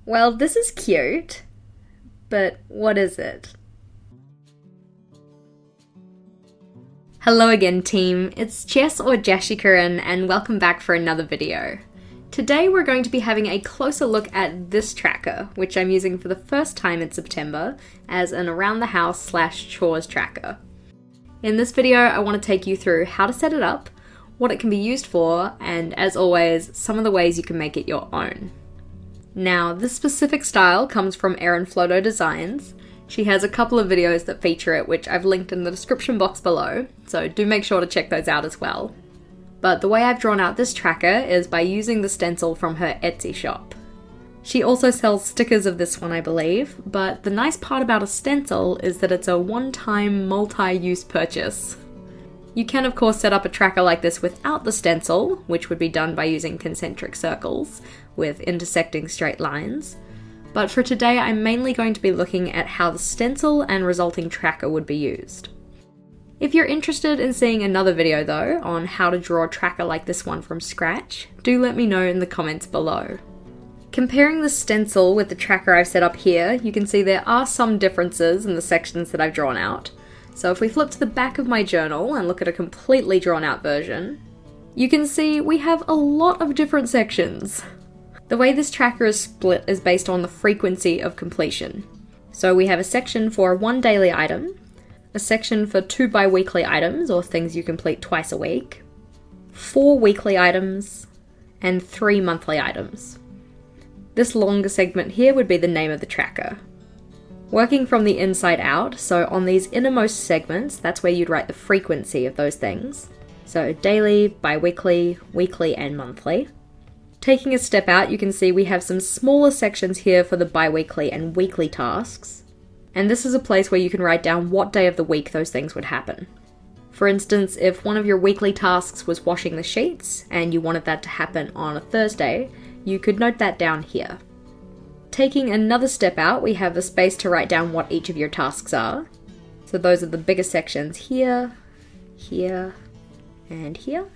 Well, this is cute, but what is it? Hello again, team. It's Jess or JashiiCorrin, and welcome back for another video. Today we're going to be having a closer look at this tracker, which I'm using for the first time in September as an around the house / chores tracker. In this video, I want to take you through how to set it up, what it can be used for, and as always, some of the ways you can make it your own. Now, this specific style comes from Erin Floto Designs. She has a couple of videos that feature it, which I've linked in the description box below, so do make sure to check those out as well. But the way I've drawn out this tracker is by using the stencil from her Etsy shop. She also sells stickers of this one, I believe, but the nice part about a stencil is that it's a one-time multi-use purchase. You can of course set up a tracker like this without the stencil, which would be done by using concentric circles with intersecting straight lines. But for today, I'm mainly going to be looking at how the stencil and resulting tracker would be used. If you're interested in seeing another video though, on how to draw a tracker like this one from scratch, do let me know in the comments below. Comparing the stencil with the tracker I've set up here, you can see there are some differences in the sections that I've drawn out. So if we flip to the back of my journal and look at a completely drawn out version, you can see we have a lot of different sections. The way this tracker is split is based on the frequency of completion. So we have a section for 1 daily item, a section for 2 bi-weekly items, or things you complete twice a week, 4 weekly items, and 3 monthly items. This longer segment here would be the name of the tracker. Working from the inside out, so on these innermost segments, that's where you'd write the frequency of those things. So daily, bi-weekly, weekly, and monthly. Taking a step out, you can see we have some smaller sections here for the bi-weekly and weekly tasks. And this is a place where you can write down what day of the week those things would happen. For instance, if one of your weekly tasks was washing the sheets, and you wanted that to happen on a Thursday, you could note that down here. Taking another step out, we have the space to write down what each of your tasks are. So those are the bigger sections here, here, and here.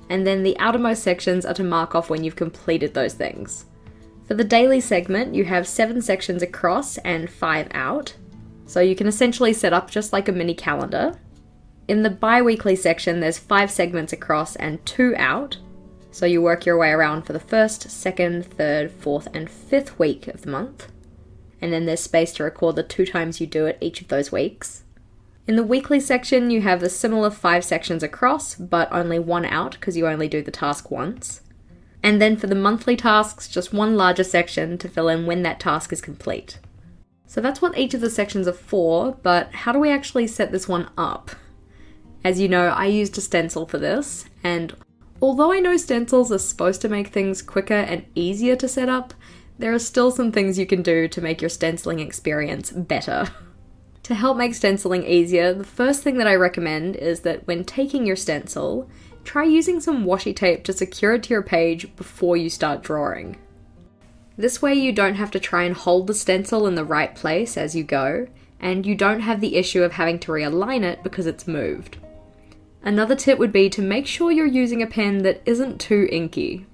And then the outermost sections are to mark off when you've completed those things. For the daily segment, you have 7 sections across and 5 out. So you can essentially set up just like a mini calendar. In the bi-weekly section, there's 5 segments across and 2 out. So you work your way around for the 1st, 2nd, 3rd, 4th, and 5th week of the month. And then there's space to record the 2 times you do it each of those weeks. In the weekly section, you have the similar 5 sections across, but only 1 out because you only do the task once. And then for the monthly tasks, just 1 larger section to fill in when that task is complete. So that's what each of the sections are for, but how do we actually set this one up? As you know, I used a stencil for this, and although I know stencils are supposed to make things quicker and easier to set up, there are still some things you can do to make your stenciling experience better. To help make stenciling easier, the first thing that I recommend is that when taking your stencil, try using some washi tape to secure it to your page before you start drawing. This way you don't have to try and hold the stencil in the right place as you go, and you don't have the issue of having to realign it because it's moved. Another tip would be to make sure you're using a pen that isn't too inky.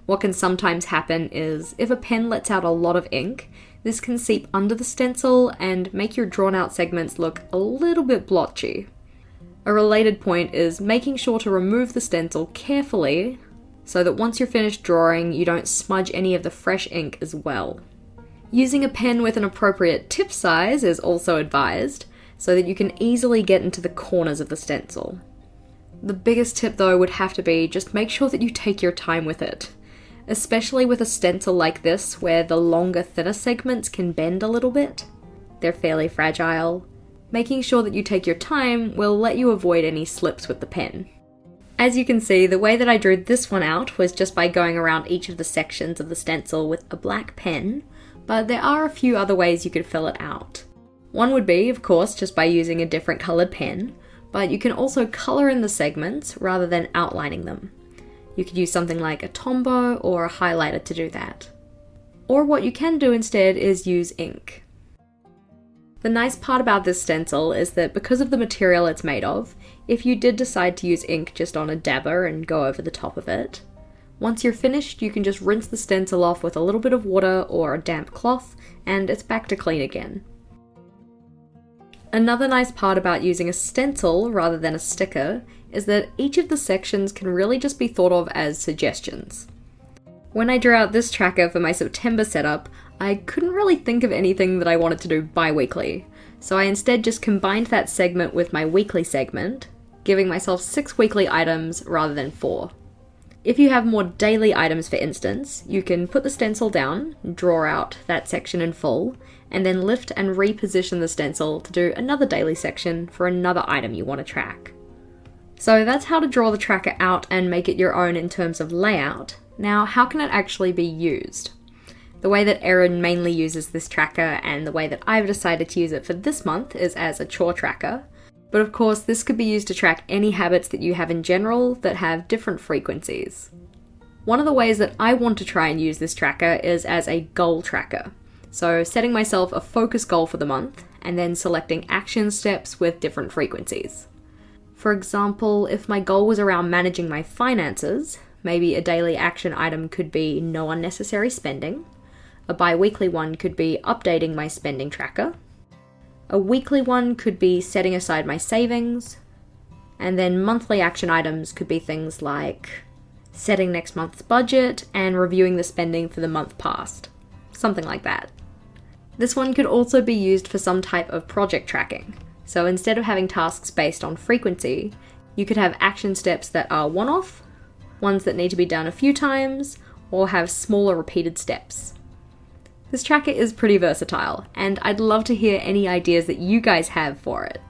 What can sometimes happen is, if a pen lets out a lot of ink, this can seep under the stencil and make your drawn out segments look a little bit blotchy. A related point is making sure to remove the stencil carefully so that once you're finished drawing, you don't smudge any of the fresh ink as well. Using a pen with an appropriate tip size is also advised, so that you can easily get into the corners of the stencil. The biggest tip though would have to be just make sure that you take your time with it. Especially with a stencil like this where the longer, thinner segments can bend a little bit. They're fairly fragile. Making sure that you take your time will let you avoid any slips with the pen. As you can see, the way that I drew this one out was just by going around each of the sections of the stencil with a black pen, but there are a few other ways you could fill it out. One would be, of course, just by using a different coloured pen, but you can also colour in the segments rather than outlining them. You could use something like a Tombow or a highlighter to do that. Or what you can do instead is use ink. The nice part about this stencil is that because of the material it's made of, if you did decide to use ink just on a dabber and go over the top of it, Once you're finished, you can just rinse the stencil off with a little bit of water or a damp cloth, and it's back to clean again. Another nice part about using a stencil rather than a sticker is that each of the sections can really just be thought of as suggestions. When I drew out this tracker for my September setup, I couldn't really think of anything that I wanted to do bi-weekly, so I instead just combined that segment with my weekly segment, giving myself 6 weekly items rather than 4. If you have more daily items, for instance, you can put the stencil down, draw out that section in full, and then lift and reposition the stencil to do another daily section for another item you want to track. So that's how to draw the tracker out and make it your own in terms of layout. Now, how can it actually be used? The way that Erin mainly uses this tracker and the way that I've decided to use it for this month is as a chore tracker. But of course, this could be used to track any habits that you have in general that have different frequencies. One of the ways that I want to try and use this tracker is as a goal tracker. So setting myself a focus goal for the month and then selecting action steps with different frequencies. For example, if my goal was around managing my finances, maybe a daily action item could be no unnecessary spending. A bi-weekly one could be updating my spending tracker. A weekly one could be setting aside my savings. And then monthly action items could be things like setting next month's budget and reviewing the spending for the month past. Something like that. This one could also be used for some type of project tracking. So instead of having tasks based on frequency, you could have action steps that are one-off, ones that need to be done a few times, or have smaller repeated steps. This tracker is pretty versatile, and I'd love to hear any ideas that you guys have for it.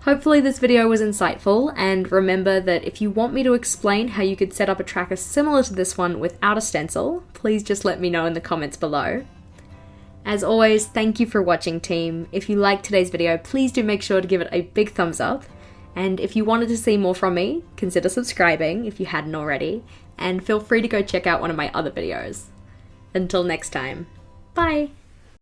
Hopefully this video was insightful, and remember that if you want me to explain how you could set up a tracker similar to this one without a stencil, please just let me know in the comments below. As always, thank you for watching, team. If you liked today's video, please do make sure to give it a big thumbs up. And if you wanted to see more from me, consider subscribing if you hadn't already, and feel free to go check out one of my other videos. Until next time, bye!